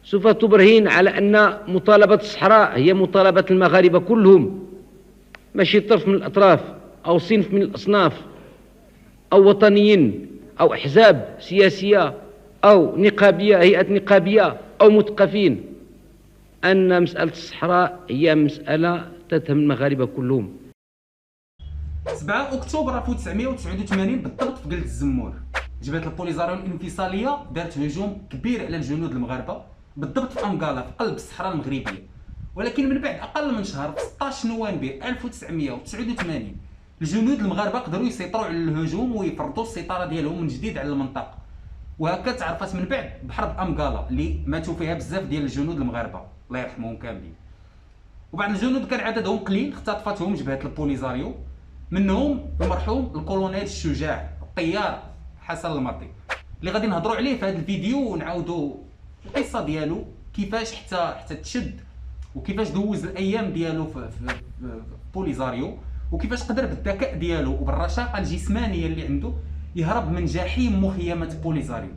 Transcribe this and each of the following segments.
سوف تبرهن على أن مطالبة الصحراء هي مطالبة المغاربة كلهم، ماشي طرف من الأطراف أو صنف من الأصناف أو وطنيين أو أحزاب سياسية أو نقابية، هيئة نقابية أو مثقفين. أن مسألة الصحراء هي مسألة تهم المغاربة كلهم. 7 أكتوبر 1989 بالضبط في قلة الزمور، جبهة البوليزاريو الانفصالية دارت هجوم كبير على الجنود المغاربة بالضبط في أمكالا في قلب الصحراء المغربية. ولكن من بعد أقل من شهر في 16 نوفمبر 1989 الجنود المغاربة قدروا يسيطروا على الهجوم ويفرضوا السيطرة ديالهم من جديد على المنطقة، وهكا تعرفت من بعد بحرب أمكالا اللي ماتوا فيها بزاف ديال الجنود المغاربة الله يرحمهم كاملين. وبعض الجنود كان عددهم قليل اختطفتهم جبهة البوليزاريو، منهم المرحوم الكولونيل الشجاع الطيار حسن المرضي اللي غادي نهضروا عليه في هذا الفيديو ونعاودوا القصه ديالو كيفاش حتى تشد وكيفاش دوز الايام ديالو في بوليزاريو، وكيفاش قدر بالذكاء ديالو وبالرشاقه الجسمانيه اللي عنده يهرب من جحيم مخيمه بوليزاريو.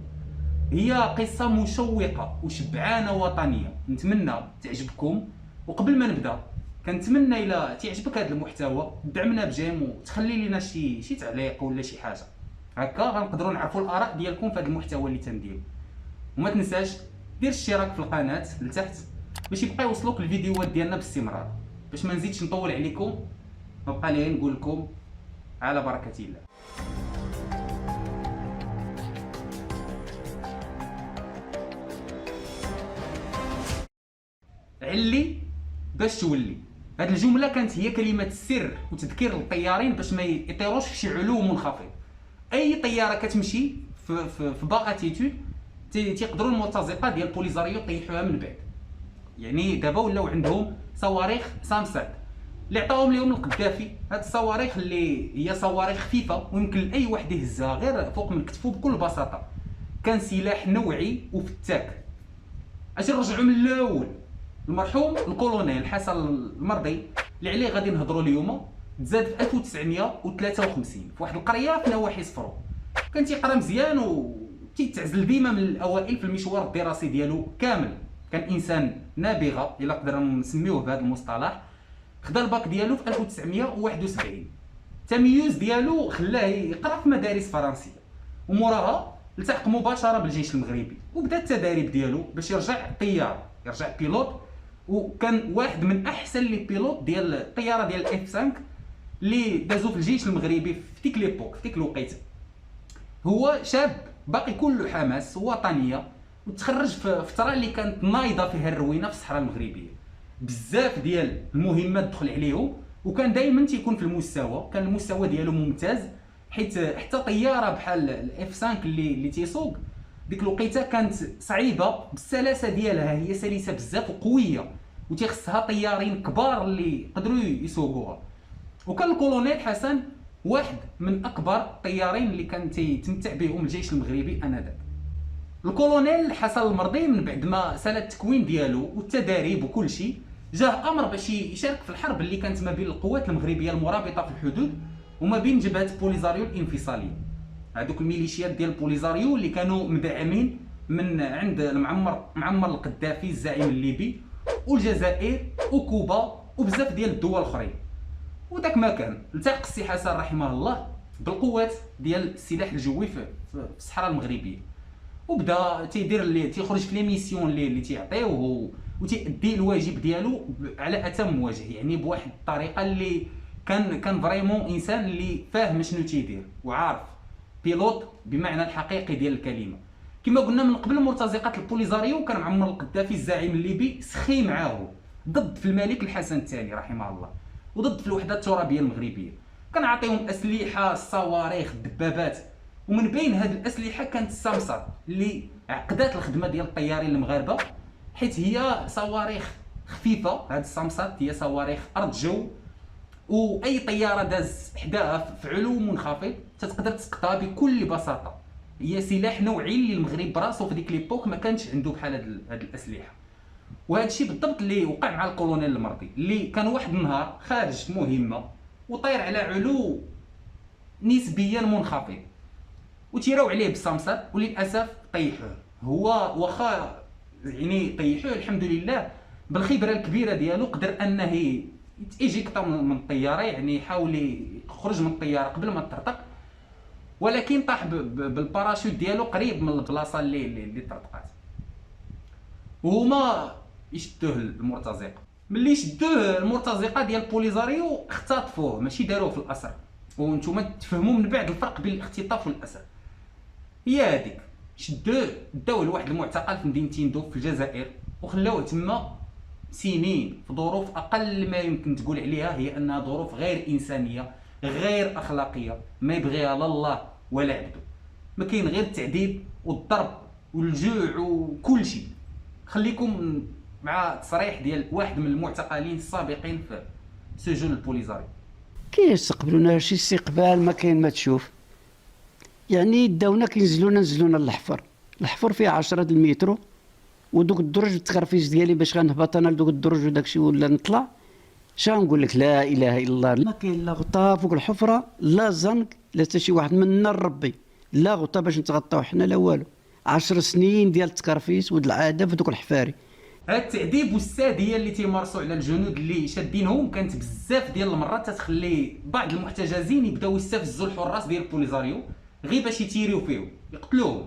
هي قصه مشوقه وشبعانه وطنيه، نتمنى تعجبكم. وقبل ما نبدا كنتمنى الى تعجبك هذا المحتوى تدعمنا بجيم وتخلي لنا شي تعليق ولا شي حاجه، هكا غنقدروا نعرفوا الاراء ديالكم في هذا المحتوى اللي تنديرو. وما تنساش دير الاشتراك في القناه لتحت باش يبقى يوصلوك الفيديوهات ديالنا باستمرار. باش ما نزيدش نطول عليكم نبقى لي نقول لكم على بركه الله. علي باش تولي، هذه الجمله كانت هي كلمه السر وتذكير للطيارين باش ما يطيروش في شي علو منخفض. اي طياره كتمشي في با اتيتود تيقدروا المرتزقه ديال بوليزاريو يطيحوها من بعد. يعني دابا ولاو عندهم صواريخ سامسات اللي عطاهم لهم القذافي، هاد الصواريخ اللي هي صواريخ خفيفه ويمكن اي واحد يهزها غير فوق من كتفو بكل بساطه. كان سلاح نوعي وفتاك. اجي نرجعوا من الاول، المرحوم الكولونيل حسن المرضي اللي عليه غادي نهضروا اليوم تزاد في 1953 في واحد القريه في نواحي صفرو. كان تيقرا مزيان وتيتعزل ديما من الاوائل في المشوار الدراسي ديالو كامل. كان انسان نابغه الا قدرنا نسميوه بهذا المصطلح. خدا الباك ديالو في 1971. التمييز ديالو خلاه يقرا في مدارس فرنسيه، وموراها التحق مباشره بالجيش المغربي وبدا التدريب ديالو باش يرجع طيار، يرجع بيلوت. وكان واحد من احسن لي بيلوت ديال الطياره ديال اف 5 اللي دازو في الجيش المغربي في ديك ليبوك في ديك الوقيته. هو شاب باقي كله حماس ووطنيه، وتخرج في فتره اللي كانت نايضه فيها الروينه في الصحراء المغربيه. بزاف ديال المهمات دخل عليهم وكان دائما تيكون في المستوى، كان المستوى ديالو ممتاز، حيت حتى طياره بحال الاف 5 اللي تيسوق ديك الوقيته كانت صعيبه بالسلاسه ديالها، هي سلسه بزاف وقويه وتيخصها طيارين كبار اللي قدروا يسوقوها. وكان الكولونيل حسن واحد من اكبر الطيارين اللي كان تيتمتع بهم الجيش المغربي انذاك. الكولونيل حسن المرضي من بعد ما سال التكوين ديالو والتدريب وكل شيء، جاه امر باش يشارك في الحرب اللي كانت ما بين القوات المغربيه المرابطه في الحدود وما بين جبهه بوليزاريو الانفصاليه. هذوك الميليشيات ديال بوليزاريو اللي كانوا مدعمين من عند معمر القذافي الزعيم الليبي والجزائر وكوبا وبزاف ديال الدول الاخرين. وداك ما كان التحق السي حسن رحمه الله بالقوات ديال السلاح الجوي في الصحراء المغربيه، وبدا تيدير اللي تيخرج في لي ميسيون اللي تيعطيوه وتيأدي الواجب ديالو على اتم وجه، يعني بواحد الطريقه اللي كان فريمون انسان اللي فاهم شنو تيدير وعارف، بيلوت بمعنى الحقيقي ديال الكلمه. كما قلنا من قبل مرتزقه البوليزاريو كان معمر القذافي الزعيم الليبي سخي معاه ضد في الملك الحسن الثاني رحمه الله وضد في الوحده الترابيه المغربيه. كان عطيهم اسلحه، الصواريخ، الدبابات، ومن بين هذه الاسلحه كانت السامسات اللي عقدات الخدمه ديال الطيارين المغاربه، حيت هي صواريخ خفيفه. هذه السامسات هي صواريخ ارض جو، واي طياره داز حداها في علو منخفض تقدر تسقطها بكل بساطه. هي سلاح نوعي اللي المغرب براسو في ديك ليبوك ما كانش عنده بحال هاد الاسلحه. وهذا الشيء بالضبط اللي وقع مع الكولونيل المرضي اللي كان واحد النهار خارج مهمه وطاير على علو نسبيا منخفض وتيراو عليه بالسامسات وللاسف طيحوه. هو واخا يعني طيحوه الحمد لله بالخبره الكبيره ديالو قدر انه يتيجيكتا من الطياره، يعني يحاول يخرج من الطياره قبل ما تطرطق، ولكن طاح بالباراشوت ديالو قريب من البلاصه اللي طرطقات. وهما يشدوه المرتزقه، ملي شدوه المرتزقه ديال بوليزاريو اختطفوه، ماشي داروه في الاسر. وانتم تفهموا من بعد الفرق بين الاختطاف والاسر. هي هذيك، شدوه داوه لواحد المعتقل في مدينه تندوف في الجزائر، وخلاوه تما سنين في ظروف اقل ما يمكن تقول عليها هي انها ظروف غير انسانيه، غير اخلاقيه، ما يبغيها لا الله ولا عبده. ما كاين غير التعذيب والضرب والجوع وكل شيء. خليكم مع تصريح ديال واحد من المعتقلين السابقين في سجون البوليزاري. كيستقبلونا شي استقبال ما كاين ما تشوف. يعني داونا نزلونا الحفر فيه 10 المترو، ودوك الدرج التخرفيش ديالي باش غنهبط انا لدوك الدرج وداكشي ولا نطلع. شنو نقول لك؟ لا اله الا الله، ما كاين لا غطا فوق الحفره، لا زنق، لا حتى شي واحد منا ربي، لا غطا باش نتغطاو حنا لا والو. 10 سنين ديال التكرفيس ود العاده في دوك الحفاري. هاد التعذيب والساديه اللي تيمارسوا على الجنود اللي شادينهم كانت بزاف ديال المرات تتخلي بعض المحتجزين يبداو يستفزوا الحراس ديال البوليزاريو غير باش يتيريو فيهم يقتلوهم.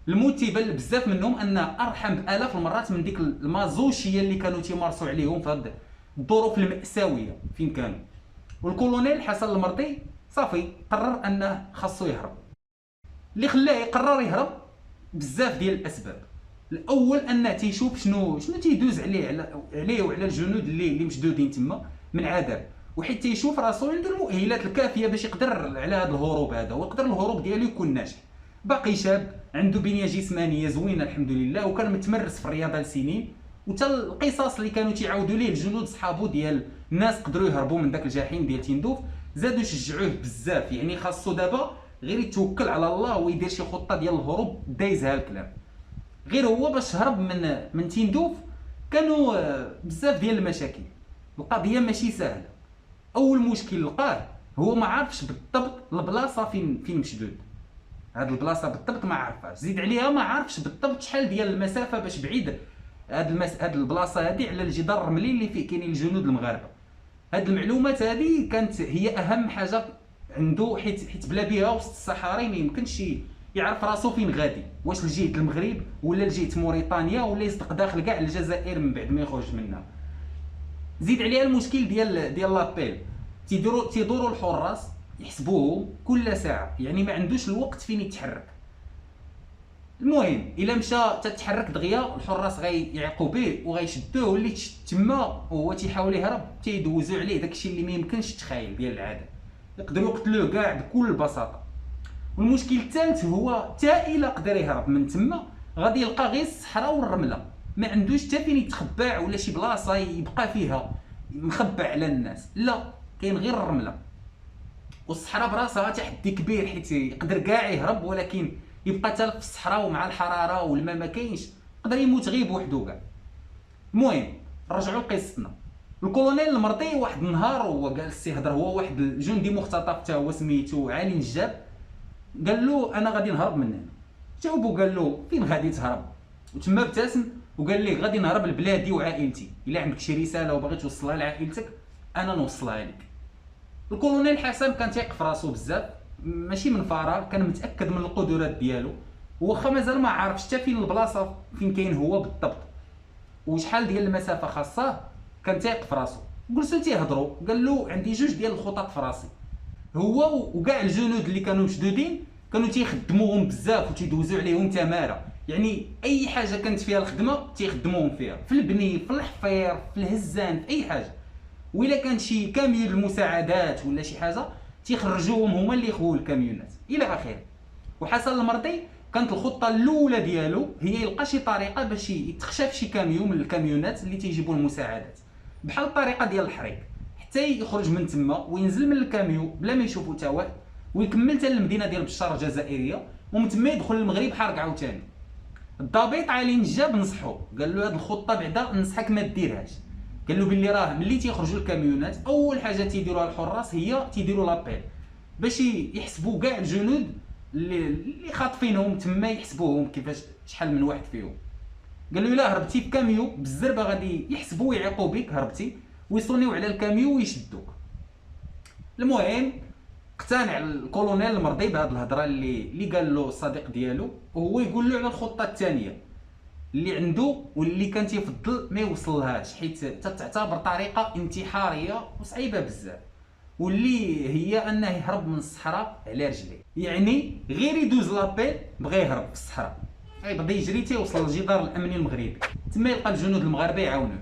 الموت تيبان بزاف منهم ان ارحم بالاف المرات من ديك المازوشيه اللي كانوا تيمارسوا عليهم في هاد الظروف المأساويه فين كانوا. والكولونيل حسن المرطي صافي قرر انه خاصو يهرب. اللي خلاه يقرر يهرب بزاف ديال الاسباب. الاول انه تيشوف شنو تيدوز عليه وعلى الجنود اللي مشدودين تما من عذاب، وحيت تيشوف راسو عنده المؤهلات الكافيه باش يقدر على هذا الهروب هذا، ويقدر الهروب ديالو يكون ناجح. باقي شاب، عنده بنيه جسمانيه زوينه الحمد لله، وكان متمرس في الرياضه لسنين. وتا القصص اللي كانوا تيعاودوا ليه الجنود صحابو ديال الناس قدروا يهربوا من داك الجحيم ديال تندوف زادوا شجعوه بزاف. يعني خاصو دابا غير يتوكل على الله ويدير شي خطه ديال الهروب دايزها الكلام. غير هو باش هرب من تندوف كانوا بزاف ديال المشاكل. القضيه ماشي سهله. اول مشكل لقاه هو ما عارفش بالضبط البلاصه فين مشدود. هاد البلاصه بالضبط ما عارفاش، زيد عليها ما عارفش بالضبط شحال ديال المسافه باش بعيد هاد البلاصه هادي على الجدار الرملي اللي فيه كاينين الجنود المغاربه. هاد المعلومات هادي كانت هي اهم حاجه عنده، حيت بلا بها وسط الصحاري ما يمكنش يعرف راسو فين غادي، واش لجهه المغرب ولا لجهه موريتانيا ولا يصدق داخل كاع الجزائر من بعد ما يخرج منها. زيد عليها المشكل ديال لابيل، تيدوروا الحراس يحسبوهم كل ساعه، يعني ما عندوش الوقت فين يتحرك. المهم الا مشى تتحرك دغيا الحراس غيعيقوا به وغيشدوه، واللي تما وهو تيحاول يهرب تيدوزوا عليه داكشي اللي ما يمكنش تخيل ديال العذاب، يقدروا يقتلوه كاع بكل بساطه. والمشكل الثالث هو حتى الا قدر يهرب من تما غادي يلقى غير الصحراء والرمله، ما عندوش حتى فين يتخبع ولا شي بلاصه يبقى فيها مخبع على الناس، لا كاين غير الرمله. والصحراء براسها تحدي كبير حيت يقدر كاع يهرب، ولكن يبقى حتى في الصحراء ومع الحراره والماء ما كاينش، يقدر يموت غير بوحدو كاع. المهم نرجعوا لقصتنا. الكولونيل المرطي واحد النهار هو جالس يهضر هو واحد الجندي مختطف حتى هو سميتو علي نجاب، قال له انا غادي نهرب من هنا. جاوبو قال له فين غادي تهرب؟ وتما ابتسم وقال ليه غادي نهرب لبلادي وعائلتي، الا عندك شي رساله وباغي توصلها لعائلتك انا نوصلها لك. الكولونيل حسن كان تيق في راسو بزاف، ماشي من فراغ، كان متاكد من القدرات ديالو، واخا مازال ما عارفش حتى فين البلاصه فين كاين هو بالضبط وشحال ديال المسافه خاصه، كان تيق في راسو. جلسوا تيهضروا، قال له عندي جوج ديال الخطط في راسي. هو وكاع الجنود اللي كانوا مشدودين كانوا تيخدموهم بزاف وتيدوزوا عليهم تماره، يعني اي حاجه كانت فيها الخدمه تيخدموهم فيها، في البني، في الحفير، في الهزان، في اي حاجه. وإلا كان شي كاميون المساعدات ولا شي حاجه تيخرجوهم هما اللي يخووا الكاميونات الى اخره. وحسن المرطي كانت الخطه الاولى ديالو هي يلقى شي طريقه باش يتخشى في شي كاميون من الكاميونات اللي تيجيبوا المساعدات، بحال الطريقه ديال الحريق، حتى يخرج من تما وينزل من الكاميون بلا ما يشوفوا حتى واحد، ويكمل حتى للمدينه ديال بشار الجزائريه، ومن تما يدخل للمغرب حارق عاوتاني. الضابط علي نجاب نصحو، قال له هذه الخطه بعدا ننصحك ما ديرهاش. قال له باللي راه ملي تيخرجوا الكاميونات اول حاجه تيديروها الحراس هي تيديروا لابيل باش يحسبوا كاع الجنود اللي خاطفينهم تما، يحسبوهم كيفاش شحال من واحد فيهم. قال له الا هربتي في كاميو بالزربه غادي يحسبوا ويعيقوا بك، هربتي ويصونيو على الكاميو ويشدوك. المهم اقتنع الكولونيل المرضي بهاد الهضره اللي قال له الصديق ديالو، وهو يقول له على الخطه الثانيه اللي عنده واللي كان تيفضل ما يوصلهاش، حيت تعتبر طريقه انتحاريه وصعيبه بزاف، واللي هي انه يهرب من الصحراء على رجليه. يعني غير يدوز لابيل بغى يهرب في الصحراء، بدا يجري تيوصل للجدار الامني المغربي، تما يلقى الجنود المغاربه يعاونوه،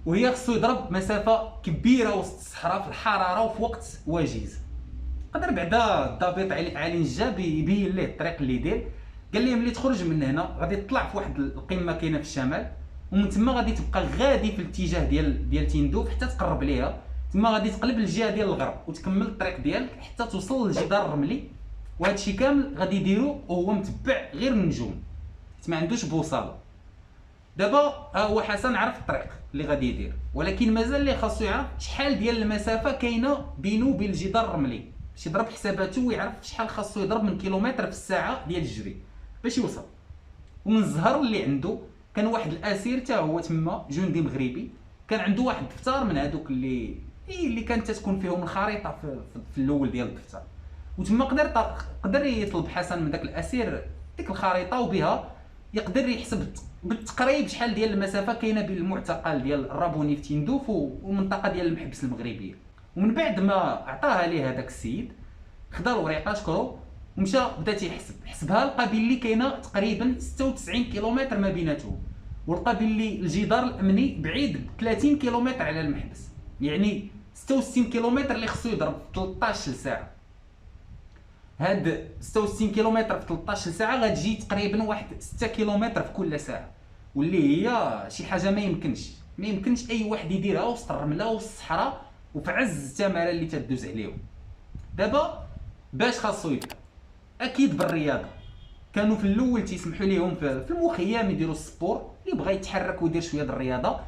وهي خصو يضرب مسافه كبيره وسط الصحراء في الحراره وفي وقت وجيز. قدر بعدا الضابط علي نجاب يبين ليه الطريق اللي يدير، قال ليه ملي تخرج من هنا غادي تطلع في واحد القمه كاينه في الشمال، ومن تما غادي تبقى غادي في الاتجاه ديال تيندوف حتى تقرب ليها، تما غادي تقلب للجهه ديال الغرب وتكمل الطريق ديالك حتى توصل للجدار الرملي. وهذا الشيء كامل غادي يديرو وهو متبع غير النجوم، ما عندوش بوصله. دابا هو حسن عرف الطريق اللي غادي يدير، ولكن مازال اللي خاصو يعرف شحال ديال المسافه كاينه بينه وبين الجدار الرملي باش يضرب حساباته ويعرف شحال خاصو يضرب من كيلومتر في الساعه ديال الجري باش يوصل. ومن الزهر اللي عنده كان واحد الاسير حتى هو تما جندي مغربي، كان عنده واحد الدفتر من هذوك اللي كانت تكون فيهم الخريطه في الاول ديال الدفتر، وتما قدر يطلب حسن من داك الاسير ديك الخريطه، وبها يقدر يحسب بالتقريب شحال ديال المسافه كاينه بين المعتقل ديال الرابوني في تندوف والمنطقه ديال المحبس المغربيه. ومن بعد ما عطاها ليه هذاك السيد خدا الوريقه شكرو ومشى بدا تيحسب، حسبها لقى بلي كاينه تقريبا 96 كيلومتر ما بيناتهم، ولقى بلي الجدار الامني بعيد 30 كيلومتر على المحبس، يعني 66 كيلومتر اللي خصو يضرب في 13 ساعه. هاد 66 كيلومتر في 13 ساعه غتجي تقريبا واحد 6 كيلومتر في كل ساعه، واللي هي شي حاجه ما يمكنش اي واحد يديرها وسط الرمله والصحراء وفي عز التماره اللي تدوز عليهم. دابا باش خاصو يبدا؟ اكيد بالرياضه. كانوا في الاول تيسمحوا ليهم في المخيم يديروا السبور، اللي بغى يتحرك ويدير شويه د الرياضه،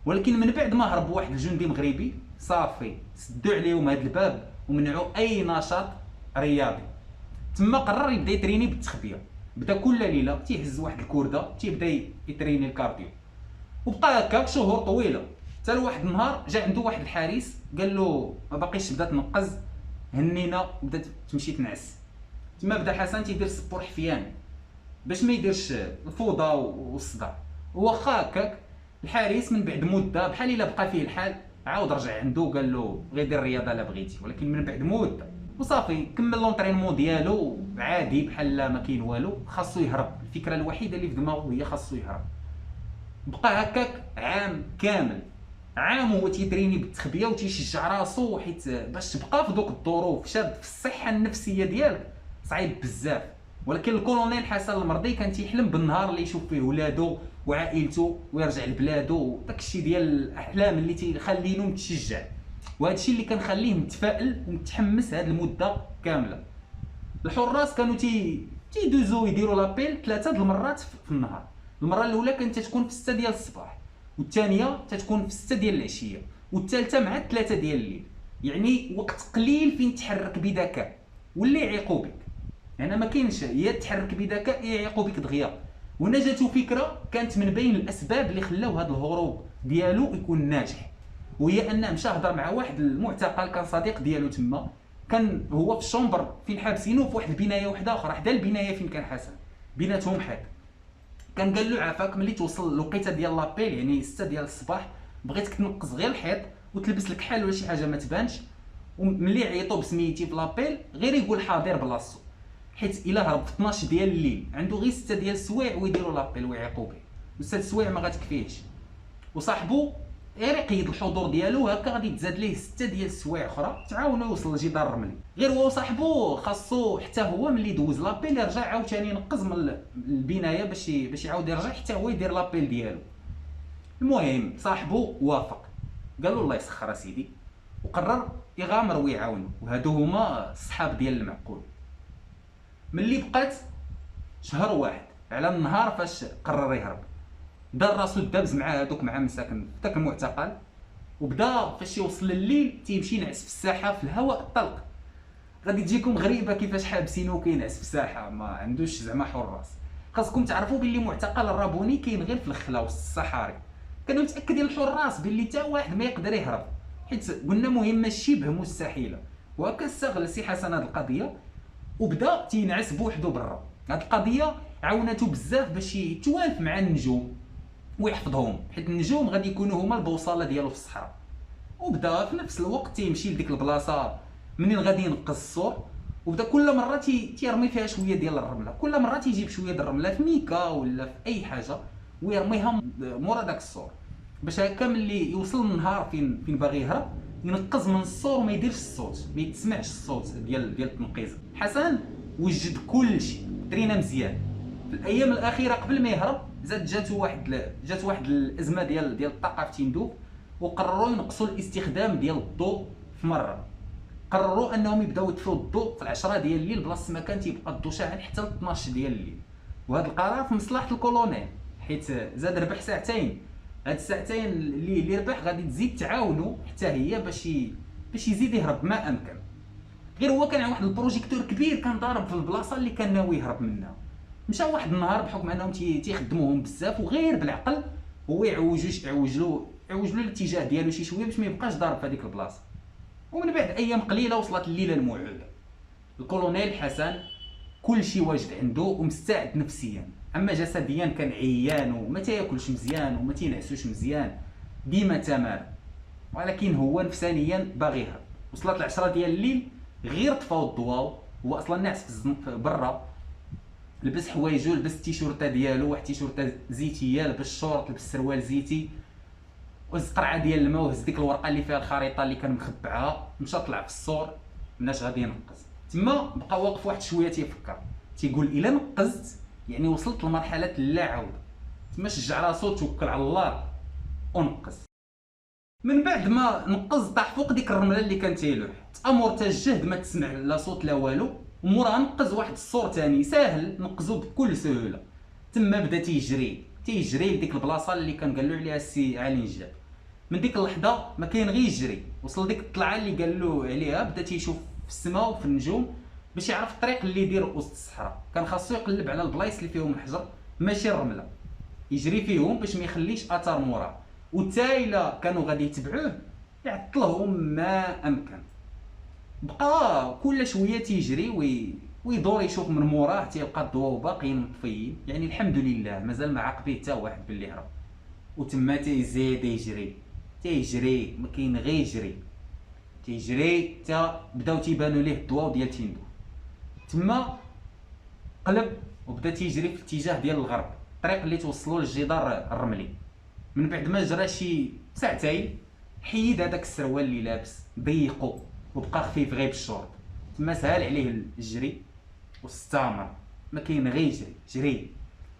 ولكن من بعد ما هرب واحد الجندي مغربي صافي سدوا عليهم هذا الباب ومنعوا اي نشاط رياضي. تما قرر يبدا يتريني بالتخبيه، بدا كل ليله تيهز واحد الكورده تيبدا يتريني الكارديو، وبقى هكاك شهور طويله، حتى لواحد النهار جا عنده واحد الحارس قال له ما باقيش تبدا تنقز، هنينا وبدات تمشي تنعس. تما بدا حسن تيدير السبور حفيان باش ما يديرش الفوضى والصداع. واخا هكاك الحارس من بعد مده بحال الا بقى فيه الحال عاود رجع عنده وقال له غير دير الرياضه لا بغيتي، ولكن من بعد مده وصافي كمل لونطرينمون ديالو عادي بحال ما كاين والو. خاصو يهرب، الفكره الوحيده اللي في دماغه هي خاصو يهرب. بقى هكاك عام كامل، عام هو تيتريني بالتخبيه وتيشجع راسو، حيت باش تبقى في دوك الظروف شاد في الصحه النفسيه ديالك صعيب بزاف. ولكن الكولونيل حسن المرضي كان تيحلم بالنهار اللي يشوف فيه ولادو وعائلته ويرجع لبلادو، داكشي ديال الاحلام اللي تيخلينو متشجع، وهذا الشيء اللي كنخليه متفائل ومتحمس هذه المده كامله. الحراس كانوا تيدوزو يديروا لابيل 3 المرات في النهار. المره الاولى كانت تكون في 6 ديال الصباح، والثانيه تتكون في 6 ديال العشيه، والثالثه مع 3 ديال الليل. يعني وقت قليل فين تحرك بذكاء واللي يعيقوا بك، يعني ما كاينش يا تحرك بذكاء يا يعيقوا بك دغيا. وهنا جاتو فكره كانت من بين الاسباب اللي خلاو هذا الهروب ديالو يكون ناجح، وهي انه مشى هضر مع واحد المعتقل كان صديق ديالو تما، كان هو في الشومبر فين حابسينو في واحد البنايه واحده اخرى حدا البنايه فين كان حسن، بيناتهم حد. كان قال له عافاك ملي توصل الوقيته ديال لابيل يعني 6 ديال الصباح بغيتك تنقص غير الحيط وتلبس لك حال ولا شي حاجه ما تبانش، وملي عيطوا بسميتي في لابيل غير يقول حاضر بلاصتو، حيت الا هرب في 12 ديال الليل عنده غير 6 ديال السوايع ويديروا لابيل ويعيقوا به، و6 السوايع ما غاتكفيهش. وصاحبو غير يقيد الحضور ديالو هكا غادي تزاد ليه 6 ديال السوايع اخرى تعاونوا يوصل للجدار الرملي. غير هو صاحبو خاصو حتى هو ملي دوز لابيل يرجع عاوتاني ينقز من البنايه باش يعاود يرجع حتى هو يدير لابيل ديالو. المهم صاحبو وافق، قال له الله يسخر اسيدي، وقرر يغامر ويعاونو. وهادو هما الصحاب ديال المعقول. ملي بقات شهر واحد على النهار فاش قرر يهرب، دار راسو دابز مع هادوك مع مساكن في داك المعتقل، وبدا فاش يوصل الليل تيمشي ينعس في الساحه في الهواء الطلق. غادي تجيكم غريبه كيفاش حابسينو كينعس في الساحه، ما عندوش زعما حراس، خاصكم تعرفوا باللي معتقل الرابوني كاين غير في الخلا والصحاري. كانوا متاكدين الحراس باللي حتى واحد ما يقدر يهرب، حيت قلنا مهمه شبه مستحيله. وهكا استغل سي حسن هذه القضيه وبدا تينعس بوحدو برا. هذه القضيه عاونته بزاف باش يتوالف مع النجوم ويحفظهم، حيت النجوم غادي يكونوا هما البوصله ديالو في الصحراء. وبدا في نفس الوقت تيمشي لديك البلاصه منين غادي ينقص الصور، وبدا كل مره تيرمي فيها شويه ديال الرمله، كل مره تيجيب شويه ديال الرمله في ميكا ولا في اي حاجه ويرميها مورا داك الصور، باش هكا ملي يوصل النهار فين باغي يهرب ينقز من الصور وما يديرش الصوت، ما يتسمعش الصوت ديال التنقيز. حسن وجد كل شيء، درينا مزيان. في الايام الاخيره قبل ما يهرب جات واحد الازمه ديال الطاقه في تندوف، وقرروا ينقصوا الاستخدام ديال الضوء في مره. قرروا انهم يبداو يطفيو الضوء في 10 ديال الليل بلاصه ما كان تيبقى الضوء شاعل حتى ل 12 ديال الليل. وهذا القرار في مصلحه الكولونيل، حيت زاد ربح ساعتين. هاد الساعتين اللي ربح غادي تزيد تعاونوا حتى هي باش يزيد يهرب ما امكن. غير هو كان واحد البروجيكتور كبير كان ضارب في البلاصه اللي كان ناوي يهرب منها. مشى واحد النهار بحكم انهم تيخدموهم بزاف وغير بالعقل هو يعوج له الاتجاه ديالو شي شويه باش ما يبقاش ضارب في هذيك البلاصه. ومن بعد ايام قليله وصلت الليله الموعوده. الكولونيل حسن كل شيء واجد عنده ومستعد نفسيا، اما جسديا كان عيان وما تياكلش مزيان وما تينعسوش مزيان، ديما تمام. ولكن هو نفسانيا باغي يهرب. وصلت 10 ديال الليل غير طفاو الضواو، هو اصلا ناعس في برا، لبس حوايجو، لبس التيشيرت ديالو، واحد التيشيرت زيتيه، لبس الشورت، لبس السروال زيتي، وهز قرعه ديال الماء وهز ديك الورقه اللي فيها الخريطه اللي كان مخبعها، مشى طلع في السور مناش غادي ينقز. تما بقى واقف واحد شويه تيفكر، تيقول الا نقزت يعني وصلت لمرحله لا عوده. تما شجع راسو توكل على الله ونقز. من بعد ما نقز طاح فوق ديك الرمله اللي كان تيلوح، تامر تجهد ما تسمع لا صوت لا والو، ومورا نقز واحد الصور ثاني ساهل نقزو بكل سهوله. تما بدا تيجري لديك البلاصه اللي كان قال له عليها السي علي نجاب. من ديك اللحظه ما كاين غير يجري، وصل ديك الطلعه اللي قال له عليها، بدا تيشوف في السماء وفي النجوم باش يعرف الطريق اللي يدير وسط الصحراء. كان خاصو يقلب على البلايص اللي فيهم الحجر ماشي الرمله، يجري فيهم باش ما يخليش اثر موراه، والتايله كانوا غادي يتبعوه يعطلهم ما امكن. بقى كل شويه تيجري ويدور يشوف من موراه، تيلقى الضواو باقيين مطفيين، يعني الحمد لله مازال ما عاقبيه حتى واحد باللي هرب. وتما تيزيد يجري ما كاين غير تيجري حتى بداو تيبانوا ليه الضواو ديال تندوف. تما قلب وبدا تيجري في الاتجاه ديال الغرب، الطريق اللي توصلوا للجدار الرملي. من بعد ما جرى شي ساعتين حيد هذاك السروال اللي لابس ضيقو وبقى خفيف غير بالشورت. تما سهل عليه الجري واستمر، ما كاين غير جري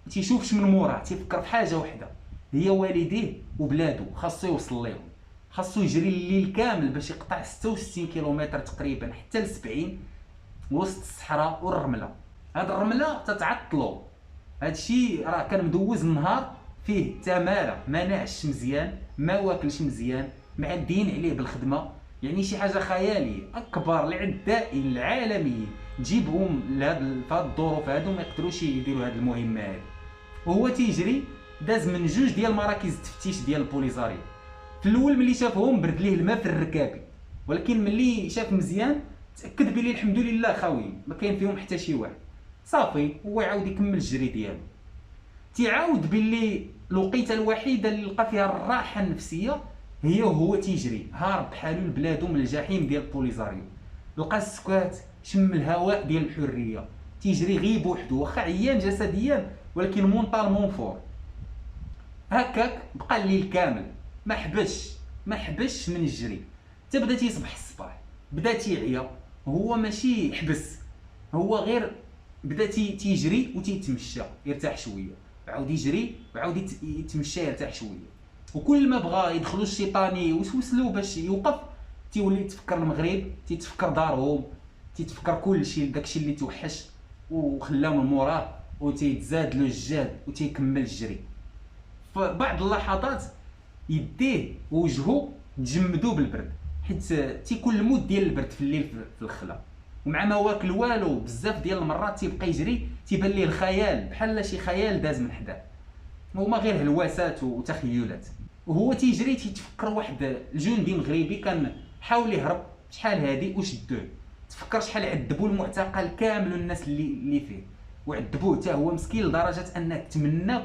ما تيشوفش من موراه، تيفكر في حاجه وحده هي والديه وبلادو، خاصو يوصل ليهم، خاصو يجري الليل كامل باش يقطع 66 كيلومتر تقريبا حتى ل 70 وسط الصحراء والرمله. هاد الرمله تتعطلو، هادشي راه كان مدوز النهار فيه تماره، ما ناعش مزيان، ما واكلش مزيان، معديين عليه بالخدمه، يعني شي حاجه خياليه. اكبر العدائين العالميين تجيبهم لهاد الظروف هادو ما يقدروش يديروا هاد المهمه هادي. وهو تيجري داز من 2 ديال مراكز التفتيش ديال البوليزاريو. في الاول ملي شافهم برد ليه الماء في الركابي، ولكن ملي شاف مزيان تاكد بلي الحمد لله خاويين ما كاين فيهم حتى شي واحد. صافي هو يعاود يكمل الجري ديالو. تيعاود باللي الوقيته الوحيده اللي لقى فيها الراحه النفسيه هي وهو تيجري هارب بحالو لبلادو من الجحيم ديال البوليزاريو. لقى السكات، شم الهواء ديال الحريه، تيجري غير بوحدو واخا عيان جسديا ولكن مونطال مونفور. هكاك بقى الليل كامل ما حبش من الجري، حتى بدا تيصبح الصباح، بدا تيعيا. هو ماشي حبس، هو غير بدا تيجري وتيتمشى يرتاح شويه، عاود يجري وعاود يتمشى يرتاح شويه. وكل ما بغى يدخلوا الشيطاني يوسوس له باش يوقف، تيولي يتفكر المغرب، تيتفكر دارهم، تيتفكر كل شيء داكشي اللي توحش وخلاه من موراه، وتيتزاد له الجهد وتيكمل الجري. فبعض اللحظات يديه ووجهه تجمدوا بالبرد، حيت تيكون الموت ديال البرد في الليل في الخلا. ومع ما واكل والو بزاف ديال المرات تيبقى يجري، تيبان ليه الخيال بحال شي خيال داز من حداه، هما غير هلوسات وتخيلات. وهو تيجري تيتفكر واحد الجندي مغربي كان حاول يهرب شحال هادي وشدوه، تفكر شحال عذبوا المعتقل كامل والناس اللي فيه، وعذبوه حتى هو مسكين لدرجه انه تمنى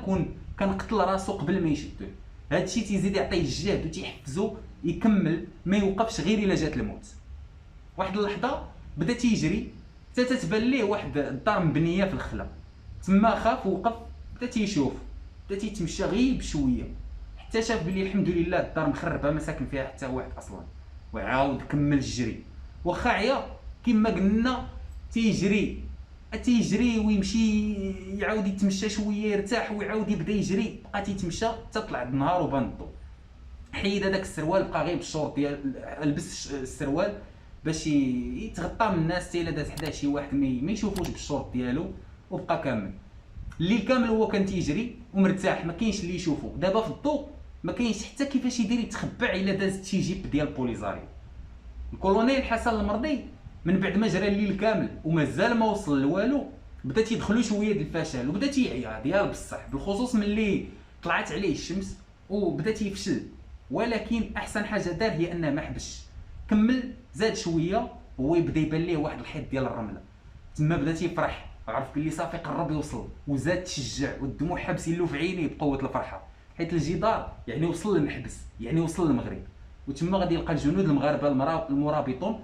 كان قتل راسو قبل ما يشدوه. هادشي تيزيد يعطيه الجهد وتيحفزو يكمل ما يوقفش غير الا جات الموت. واحد اللحظه بدا تيجري حتى تتبان ليه واحد الدار مبنيه في الخلا، تما خاف ووقف، بدا تيشوف، بدا تيتمشى غير بشويه حتى شاف بلي الحمد لله الدار مخربه ما ساكن فيها حتى واحد اصلا، وعاود كمل الجري. واخا عيا كما قلنا تيجري ويمشي يعاود يتمشى شويه يرتاح ويعاود يبدا يجري، بقى تيتمشى حتى طلع النهار وبان الضو. حيد هذاك السروال، بقى غير بالشورت ديال لبس السروال باش يتغطى من الناس حتى الا داز حداه شي واحد ما يشوفوش بالشورت ديالو، وبقى كامل الليل كامل هو كان تيجري ومرتاح، ما كاينش اللي يشوفو. دابا في الضوء ما كاينش حتى كيفاش يدير يتخبع الا دازت شي جيب ديال بوليزاريو. الكولونيل حسن المرضي من بعد ما جرى الليل كامل ومازال ما وصل لوالو، بدا تيدخلو شويه ديال الفشل وبدا تيعيا ديال بصح، بالخصوص ملي طلعت عليه الشمس وبدا تيفشل. ولكن احسن حاجه دار هي انه ما حبش، كمل زاد شويه هو يبدا يبان ليه واحد الحيط ديال الرمله، تما بدا تيفرح، عرف بلي صافي قرب يوصل، وزاد تشجع والدموع حابسين له في عينيه بقوه الفرحه، حيت الجدار يعني وصل للمحبس، يعني وصل للمغرب. وتما غادي يلقى الجنود المغاربه المرابطون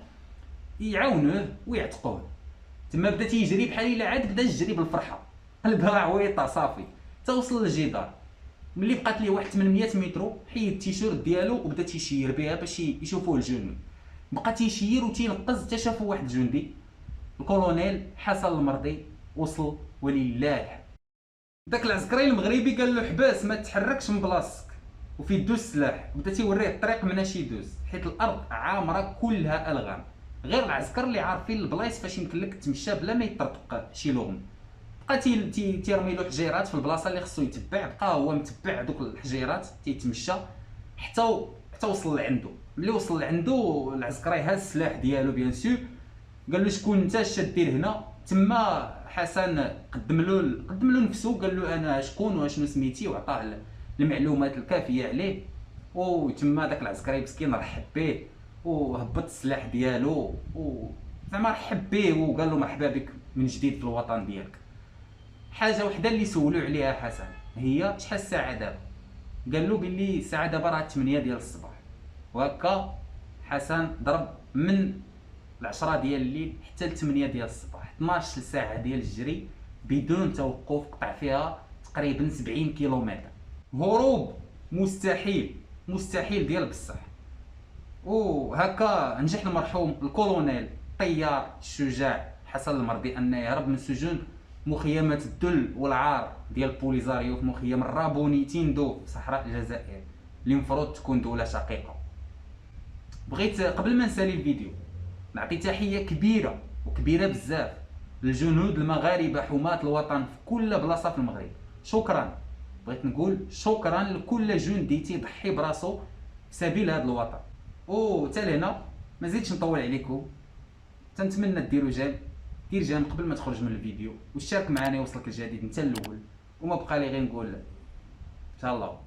يعاونوه ويعتقوه. تما بدا تيجري بحال الا عاد بدا يجري بالفرحه، قلبها عويطه صافي توصل للجدار. ملي بقات ليه واحد 800 متر حيد التيشيرت ديالو وبدا تيشير بها باش يشوفوه الجنود، بقى تيشير وتينقز حتى شافو واحد الجندي. الكولونيل حسن المرضي وصل ولله الحمد. داك العسكري المغربي قال له حباس ما تحركش من بلاصتك وفي يدو السلاح، بدا تيوريه الطريق مناش يدوز حيت الارض عامره كلها الغام، غير العسكر اللي عارفين البلايص فاش يمكن لك تمشى بلا ما يطرطق شي لغم. بقى تيرمي له حجيرات في البلاصه اللي خصو يتبع، بقى هو متبع دوك الحجيرات تيتمشى حتى وصل لعندو. ملي وصل لعندو العسكري هز السلاح ديالو بيان سور، قال له شكون انت اش دير هنا؟ تما حسن قدم له نفسه، قال له انا شكون واشنو سميتي، وعطاه المعلومات الكافيه عليه. وتما داك العسكري مسكين رحب به وهبط السلاح ديالو وزعما رحب به وقال له مرحبا بك من جديد في الوطن ديالك. حاجه وحده اللي سولو عليها حسن هي شحال الساعه دابا؟ قال له بلي الساعه دابا راه 8 ديال الصباح. وهكا حسن ضرب من 10 ديال الليل حتى ل 8 ديال الصباح، 12 ساعه ديال الجري بدون توقف، قطع فيها تقريبا 70 كيلومتر. هروب مستحيل ديال بصح. وهكا نجح المرحوم الكولونيل الطيار الشجاع حسن المرضي انه يهرب من سجون مخيمات الذل والعار ديال بوليزاريو في مخيم الرابوني تيندو في صحراء الجزائر اللي مفروض تكون دوله شقيقه. بغيت قبل ما نسالي الفيديو نعطي تحيه كبيره بزاف للجنود المغاربه حماة الوطن في كل بلاصه في المغرب. شكرا، بغيت نقول شكرا لكل جندي تيضحي براسو في سبيل هذا الوطن. حتى لهنا ما زيدش نطول عليكم، تنتمنى دير جيم قبل ما تخرج من الفيديو واشترك معنا يوصلك الجديد انت الاول، وما بقى لي غير نقول ان شاء الله